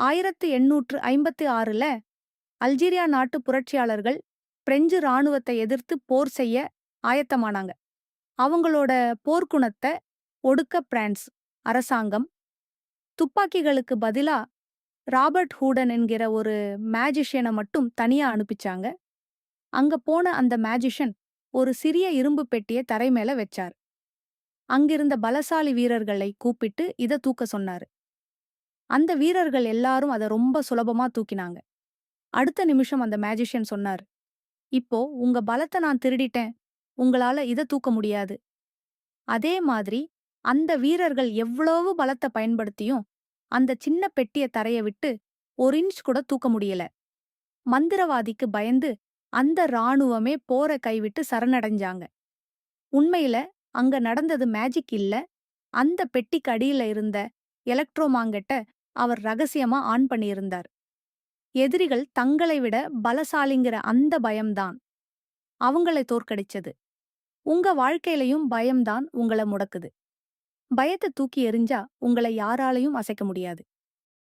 1856ல Algeria நாட்டு புரட்சியாளர்கள் French இராணுவத்தை எதிர்த்து போர் செய்ய ஆயத்தமானாங்க. அவங்களோட போர்க்குணத்த ஒடுக்க பிரான்ஸ் அரசாங்கம் துப்பாக்கிகளுக்கு பதிலா ராபர்ட் ஹூடன் என்கிற ஒரு மேஜிஷியனை மட்டும் தனியா அனுப்பிச்சாங்க. அங்க போன அந்த மேஜிஷன் ஒரு சிறிய இரும்பு பெட்டியை தரை மேல வச்சார். அங்கிருந்த பலசாலி வீரர்களை கூப்பிட்டு இத தூக்க சொன்னாரு. அந்த வீரர்கள் எல்லாரும் அத ரொம்ப சுலபமா தூக்கினாங்க. அடுத்த நிமிஷம் அந்த மேஜிஷியன் சொன்னாரு, இப்போ உங்க பலத்த நான் திருடிட்டேன், உங்களால இத தூக்க முடியாது. அதே மாதிரி அந்த வீரர்கள் எவ்வளவு பலத்த பயன்படுத்தியும் அந்த சின்ன பெட்டிய தரைய விட்டு 1 இன்ச் கூட தூக்க முடியல. மந்திரவாதிக்கு பயந்து அந்த இராணுவமே போர கைவிட்டு சரணடைஞ்சாங்க. உண்மையில அங்க நடந்தது மேஜிக் இல்ல, அந்த பெட்டிக்கு அடியில இருந்த எலக்ட்ரோமாங்கெட்ட அவர் ரகசியமா ஆன் பண்ணியிருந்தார். எதிரிகள் தங்களை விட பலசாலிங்கிற அந்த பயம்தான் அவங்களை தோற்கடிச்சது. உங்க வாழ்க்கையிலயும் பயம்தான் உங்கள முடக்குது. பயத்த தூக்கி எறிஞ்சா உங்கள யாராலையும் அசைக்க முடியாது.